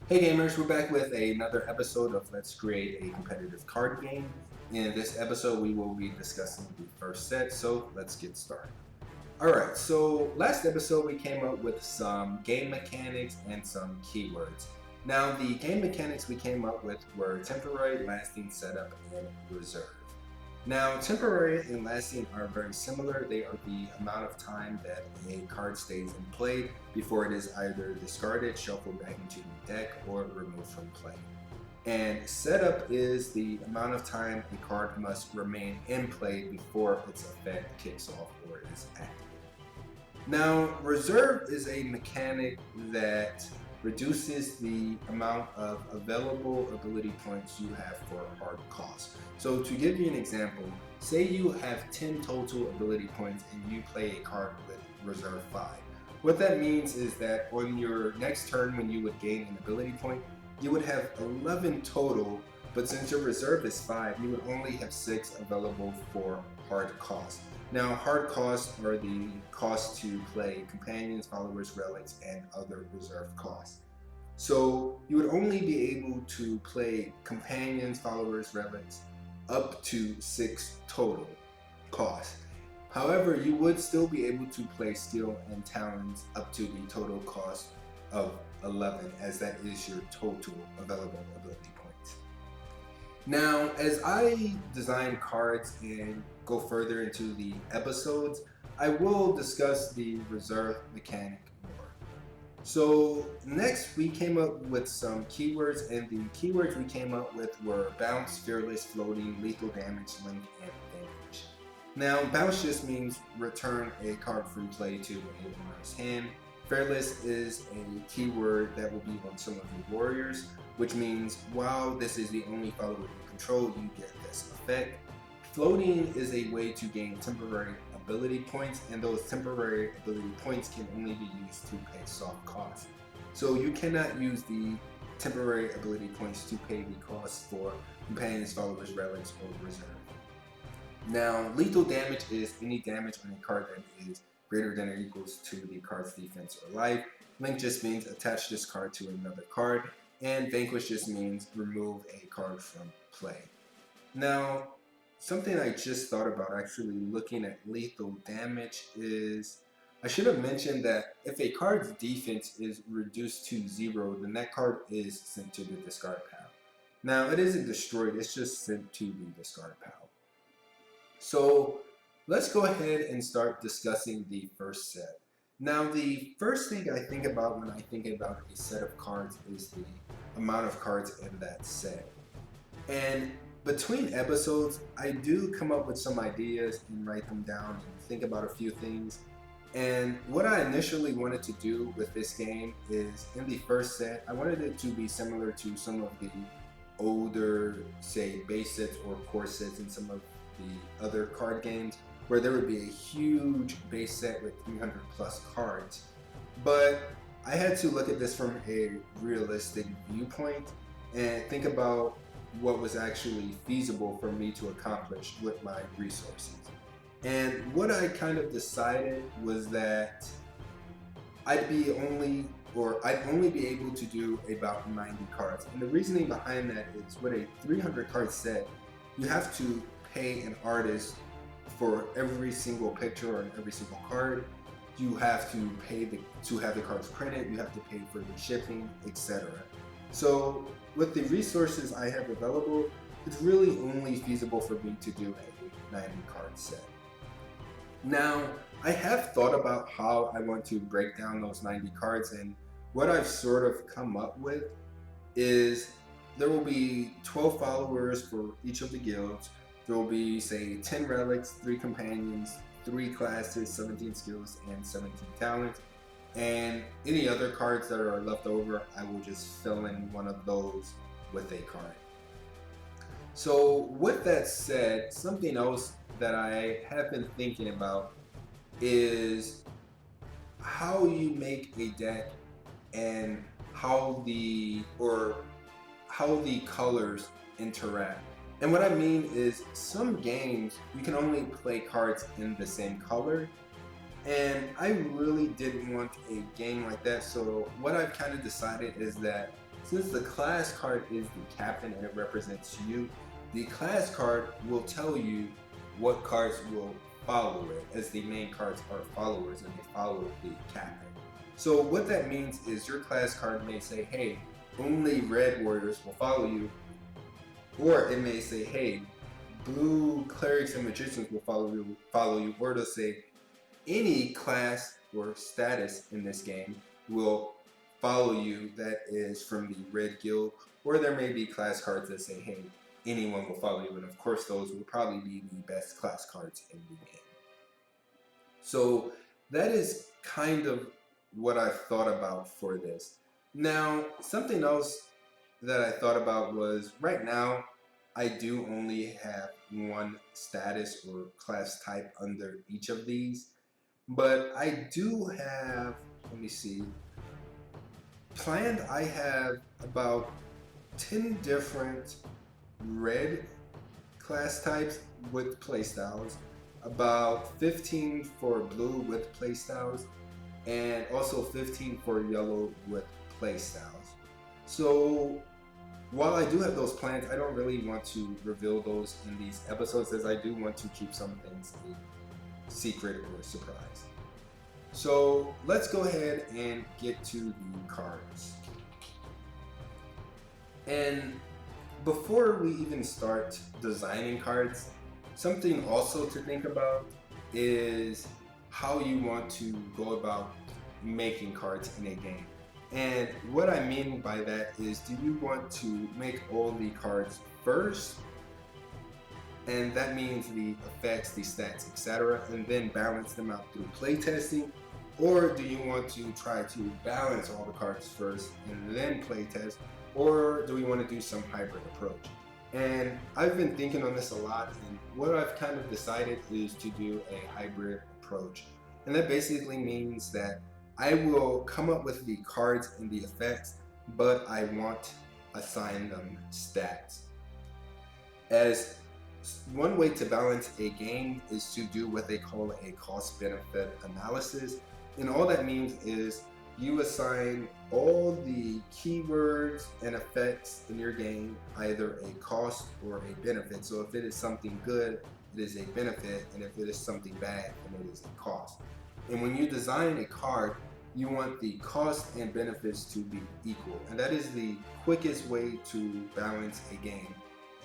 Hey gamers, we're back with another episode of Let's Create a Competitive Card Game. In this episode, we will be discussing the first set, so let's get started. Alright, so last episode we came up with some game mechanics and some keywords. Now, the game mechanics we came up with were temporary, lasting, setup, and reserve. Now, temporary and lasting are very similar. They are the amount of time that a card stays in play before it is either discarded, shuffled back into the deck, or removed from play. And setup is the amount of time a card must remain in play before its effect kicks off or is activated. Now, reserve is a mechanic that reduces the amount of available ability points you have for hard cost. So to give you an example, say you have 10 total ability points and you play a card with reserve 5. What that means is that on your next turn when you would gain an ability point, you would have 11 total, but since your reserve is 5, you would only have 6 available for hard cost. Now, hard costs are the cost to play companions, followers, relics, and other reserve costs. So you would only be able to play companions, followers, relics up to 6 total cost. However, you would still be able to play skill and talents up to the total cost of 11, as that is your total available ability points. Now, as I design cards and go further into the episodes, I will discuss the reserve mechanic more. So next we came up with some keywords, and the keywords we came up with were bounce, fearless, floating, lethal damage, link, and vanquish. Now, bounce just means return a card from play to a owner's hand. Fearless is a keyword that will be on some of your warriors, which means while this is the only follower you control, you get this effect. Floating is a way to gain temporary ability points, and those temporary ability points can only be used to pay soft costs. So you cannot use the temporary ability points to pay the cost for companions, followers, relics, or reserve. Now, lethal damage is any damage on a card that is greater than or equals to the card's defense or life. Link just means attach this card to another card, and vanquish just means remove a card from play. Now, something I just thought about actually looking at lethal damage is I should have mentioned that if a card's defense is reduced to 0, then that card is sent to the discard pile. Now, it isn't destroyed, it's just sent to the discard pile. So let's go ahead and start discussing the first set. Now, the first thing I think about when I think about a set of cards is the amount of cards in that set. And between episodes, I do come up with some ideas and write them down and think about a few things. And what I initially wanted to do with this game is, in the first set, I wanted it to be similar to some of the older, say, base sets or core sets in some of the other card games, where there would be a huge base set with 300 plus cards. But I had to look at this from a realistic viewpoint and think about what was actually feasible for me to accomplish with my resources. And what I kind of decided was that I'd only be able to do about 90 cards. And the reasoning behind that is with a 300 card set, you have to pay an artist for every single picture on every single card. You have to pay to have the cards printed, you have to pay for the shipping, etc. So with the resources I have available, it's really only feasible for me to do a 90 card set. Now, I have thought about how I want to break down those 90 cards, and what I've sort of come up with is there will be 12 followers for each of the guilds. There will be, say, 10 relics, 3 companions, 3 classes, 17 skills, and 17 talents. And any other cards that are left over, I will just fill in one of those with a card. So with that said, something else that I have been thinking about is how you make a deck and how the colors interact. And what I mean is, some games you can only play cards in the same color, and I really didn't want a game like that. So what I've kind of decided is that Since the class card is the captain and it represents you, the class card will tell you what cards will follow it, as the main cards are followers and they follow the captain. So what that means is your class card may say, hey, only red warriors will follow you, or it may say, hey, blue clerics and magicians will follow you, or it'll say any class or status in this game will follow you that is from the red guild, or there may be class cards that say, hey, anyone will follow you, and of course those will probably be the best class cards in the game. So that is kind of what I thought about for this. Now, something else that I thought about was, right now I do only have one status or class type under each of these, but I do have, let me see, planned I have about 10 different red class types with playstyles, about 15 for blue with playstyles, and also 15 for yellow with playstyles. So while I do have those plans, I don't really want to reveal those in these episodes, as I do want to keep some things a secret or a surprise. So let's go ahead and get to the cards. And before we even start designing cards, something also to think about is how you want to go about making cards in a game. And what I mean by that is, do you want to make all the cards first, and that means the effects, the stats, etc., and then balance them out through playtesting? Or do you want to try to balance all the cards first and then playtest? Or do we want to do some hybrid approach? And I've been thinking on this a lot, and what I've kind of decided is to do a hybrid approach. And that basically means that I will come up with the cards and the effects, but I won't assign them stats. As one way to balance a game is to do what they call a cost-benefit analysis. And all that means is you assign all the keywords and effects in your game either a cost or a benefit. So if it is something good, it is a benefit, and if it is something bad, then it is a cost. And when you design a card, you want the cost and benefits to be equal, and that is the quickest way to balance a game.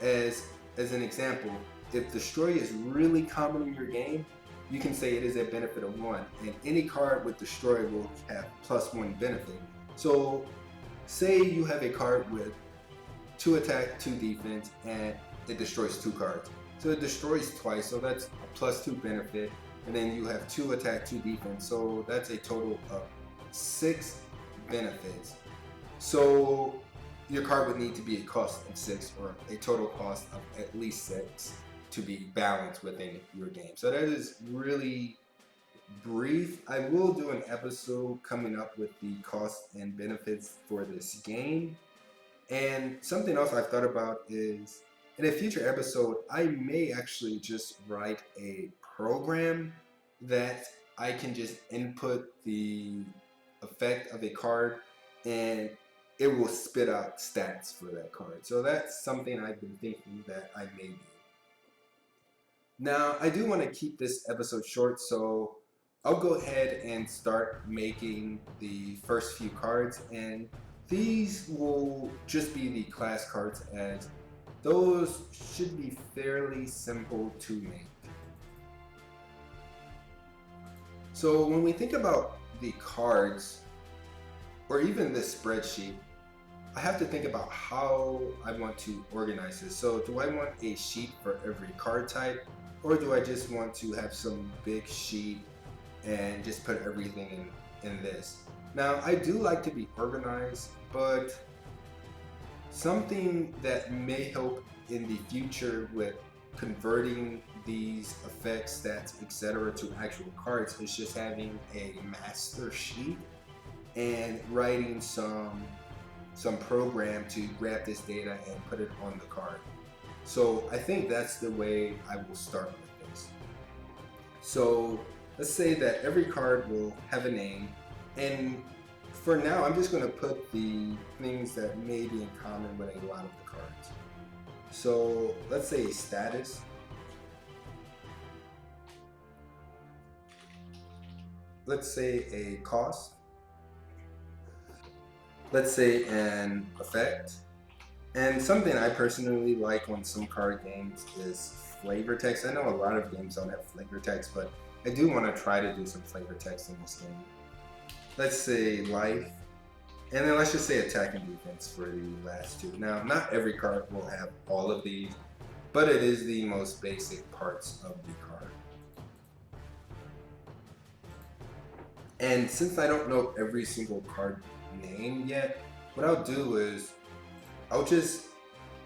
As an example, if Destroy is really common in your game, you can say it is a benefit of 1, and any card with Destroy will have +1 benefit. So say you have a card with 2 attack, 2 defense, and it destroys 2 cards. So it destroys twice, so that's a +2 benefit, and then you have 2 attack, 2 defense, so that's a total of 6 benefits. So your card would need to be a cost of 6, or a total cost of at least 6, to be balanced within your game. So that is really brief. I will do an episode coming up with the costs and benefits for this game. And something else I've thought about is, in a future episode, I may actually just write a program that I can just input the effect of a card and it will spit out stats for that card. So that's something I've been thinking that I may do. Now, I do want to keep this episode short, so I'll go ahead and start making the first few cards, and these will just be the class cards, as those should be fairly simple to make. So when we think about the cards, or even this spreadsheet, I have to think about how I want to organize this. So do I want a sheet for every card type, or do I just want to have some big sheet and just put everything in this? Now, I do like to be organized, but something that may help in the future with converting these effects, stats, etc. to actual cards is just having a master sheet and writing some program to grab this data and put it on the card. So I think that's the way I will start with this. So let's say that every card will have a name, and for now, I'm just going to put the things that may be in common with a lot of the cards. So let's say status. Let's say a cost. Let's say an effect. And something I personally like on some card games is flavor text. I know a lot of games don't have flavor text, but I do want to try to do some flavor text in this game. Let's say life. And then let's just say attack and defense for the last two. Now, not every card will have all of these, but it is the most basic parts of the card. And since I don't know every single card name yet, what I'll do is I'll just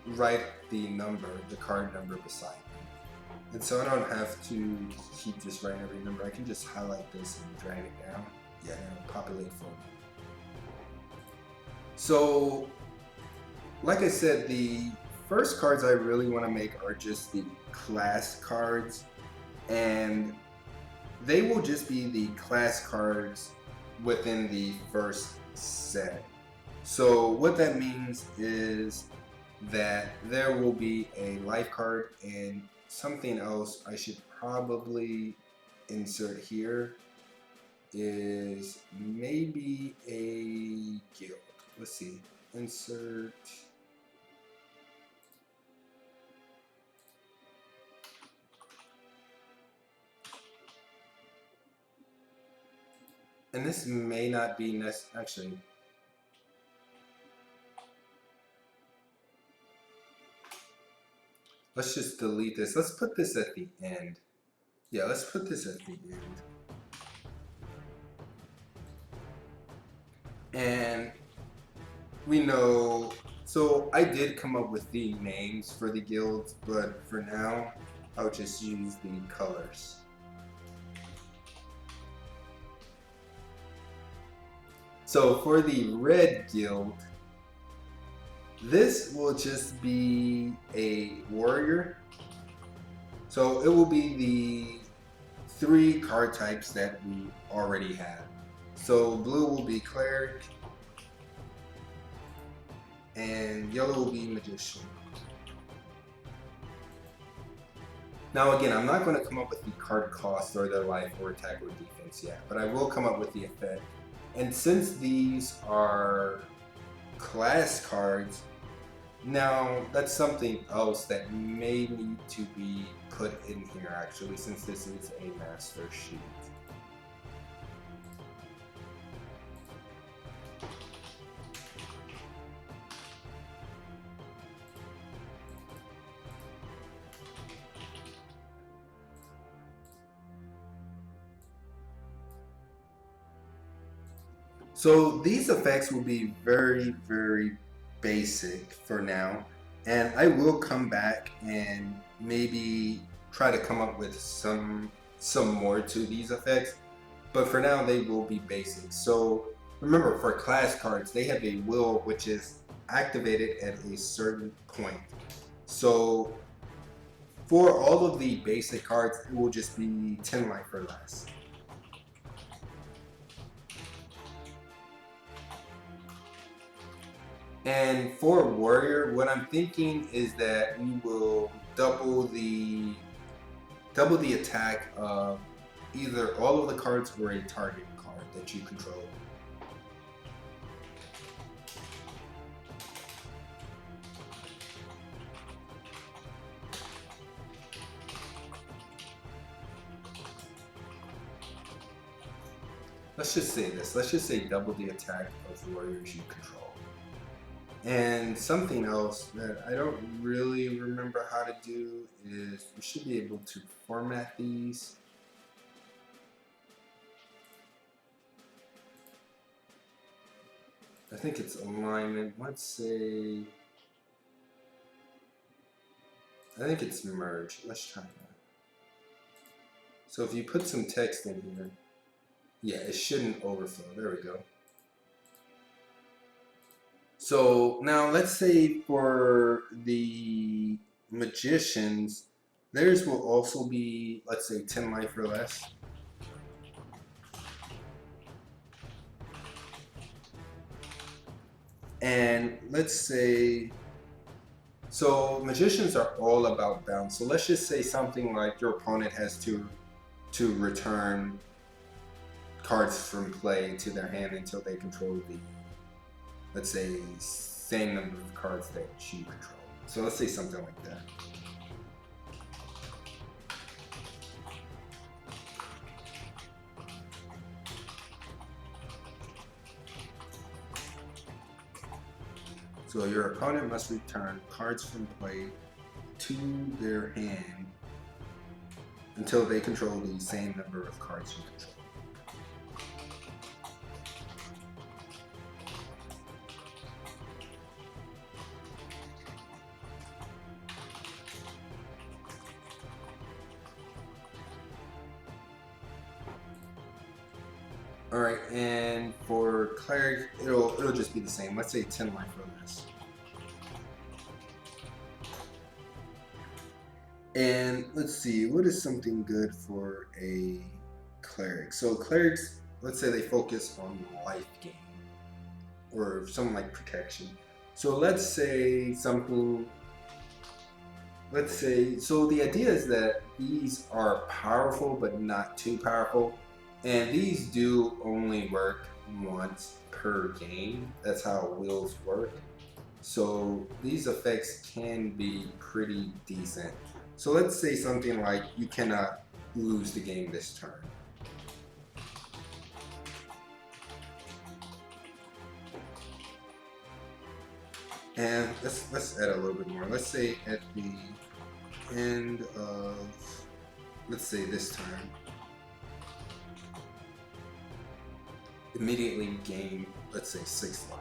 write the number, the card number beside it. And so I don't have to keep just writing every number. I can just highlight this and drag it down. Yeah, and it'll populate for me. So, like I said, the first cards I really want to make are just the class cards, and they will just be the class cards within the first set. So what that means is that there will be a life card and something else I should probably insert here is maybe a guild. Let's see, insert. And this may not be necessary, actually. Let's just delete this. Let's put this at the end. Yeah, let's put this at the end. And we know, so I did come up with the names for the guilds, but for now, I'll just use the colors. So for the red guild, this will just be a warrior. So it will be the 3 card types that we already have. So blue will be Cleric, and yellow will be Magician. Now again, I'm not going to come up with the card cost or the life or attack or defense yet, but I will come up with the effect. And since these are class cards, now that's something else that may need to be put in here actually, since this is a master sheet. So these effects will be very, very basic for now, and I will come back and maybe try to come up with some more to these effects, but for now they will be basic. So remember, for class cards, they have a will which is activated at a certain point. So for all of the basic cards, it will just be 10 life or less. And for warrior, what I'm thinking is that we will double the attack of either all of the cards or a target card that you control. Let's just say this. Let's just say double the attack of warriors you control. And something else that I don't really remember how to do is we should be able to format these. I think it's alignment. Let's say, I think it's merge. Let's try that. So if you put some text in here, yeah, it shouldn't overflow. There we go. So now let's say for the magicians, theirs will also be, let's say 10 life or less. And let's say, so magicians are all about balance. So let's just say something like your opponent has to return cards from play to their hand until they control the, let's say, same number of cards that you control. So let's say something like that. So your opponent must return cards from play to their hand until they control the same number of cards you control. Alright, and for Cleric, it'll just be the same. Let's say 10 life for this. And let's see, what is something good for a Cleric? So Clerics, let's say they focus on life gain or something like protection. So let's say something, so the idea is that these are powerful but not too powerful. And these do only work once per game. That's how wheels work. So these effects can be pretty decent. So let's say something like you cannot lose the game this turn. And let's add a little bit more. Let's say at the end of, let's say this turn, immediately gain, let's say 6 life.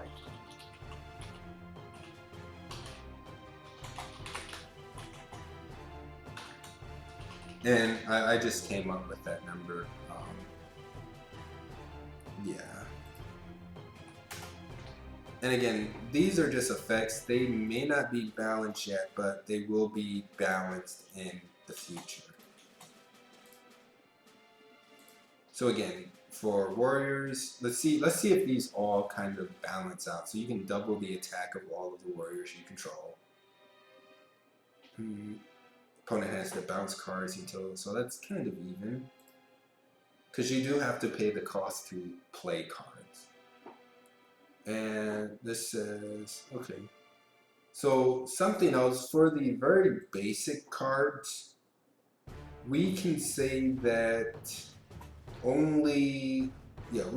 And I just came up with that number. Yeah. And again, these are just effects. They may not be balanced yet, but they will be balanced in the future. So again, for warriors, let's see if these all kind of balance out. So you can double the attack of all of the warriors you control. Opponent has to bounce cards until, so that's kind of even. Because you do have to pay the cost to play cards. And this says, okay. So something else, for the very basic cards, we can say that only the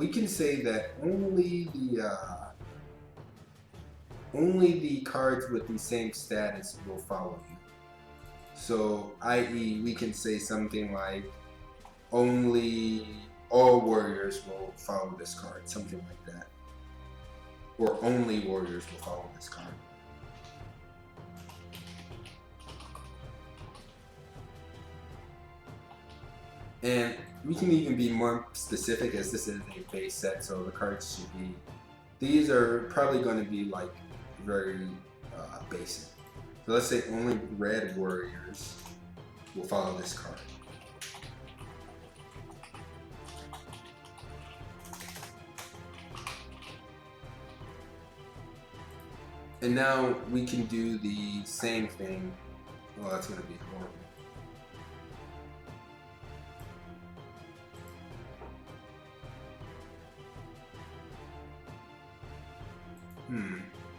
cards with the same status will follow you. So, i.e., we can say something like only all warriors will follow this card, something like that. Or only warriors will follow this card. And we can even be more specific, as this is a base set, so the cards should be, these are probably going to be like very basic. So let's say only red warriors will follow this card. And now we can do the same thing. Well, that's going to be horrible.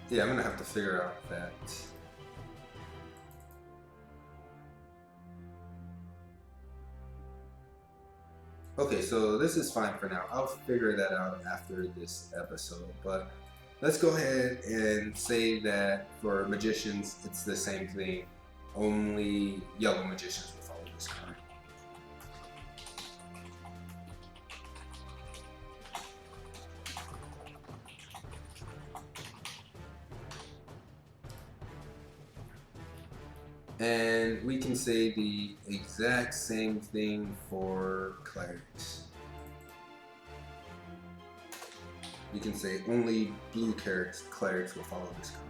Yeah, I'm going to have to figure out that. Okay, so this is fine for now. I'll figure that out after this episode, but let's go ahead and say that for magicians, it's the same thing. Only yellow magicians will follow this card. And we can say the exact same thing for clerics. You can say only blue clerics will follow this card.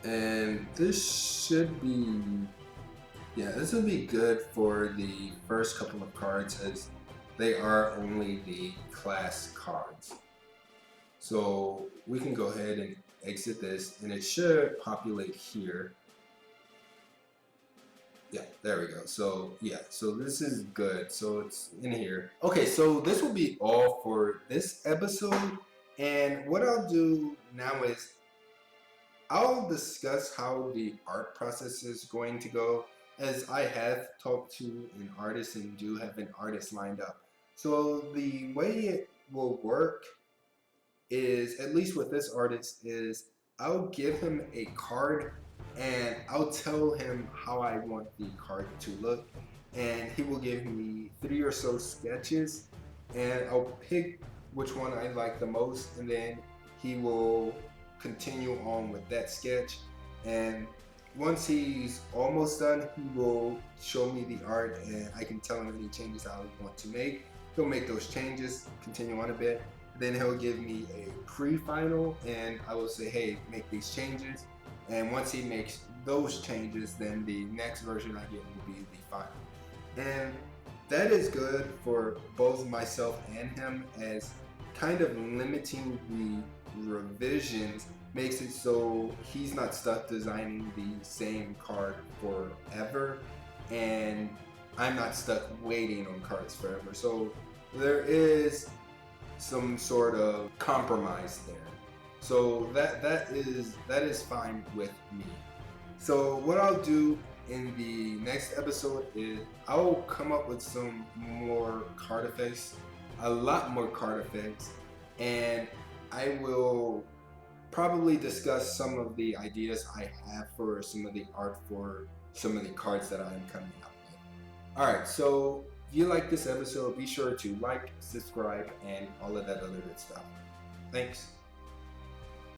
And this should be, yeah, this would be good for the first couple of cards as they are only the class cards. So we can go ahead and exit this and it should populate here. Yeah, there we go. So yeah, so this is good. So it's in here. Okay, so this will be all for this episode. And what I'll do now is I'll discuss how the art process is going to go, as I have talked to an artist and do have an artist lined up. So the way it will work is, at least with this artist, is I'll give him a card and I'll tell him how I want the card to look, and he will give me 3 or so sketches, and I'll pick which one I like the most, and then he will continue on with that sketch. And once he's almost done, he will show me the art and I can tell him any changes I want to make. He'll make those changes, continue on a bit, then he'll give me a pre-final and I will say, hey, make these changes. And once he makes those changes, then the next version I get will be the final. And that is good for both myself and him, as kind of limiting the revisions makes it so he's not stuck designing the same card forever, and I'm not stuck waiting on cards forever. So there is some sort of compromise there. So that is fine with me. So what I'll do in the next episode is I'll come up with some more card effects, a lot more card effects, and I will probably discuss some of the ideas I have for some of the art for some of the cards that I'm coming up with. Alright, so if you like this episode, be sure to like, subscribe, and all of that other good stuff. Thanks.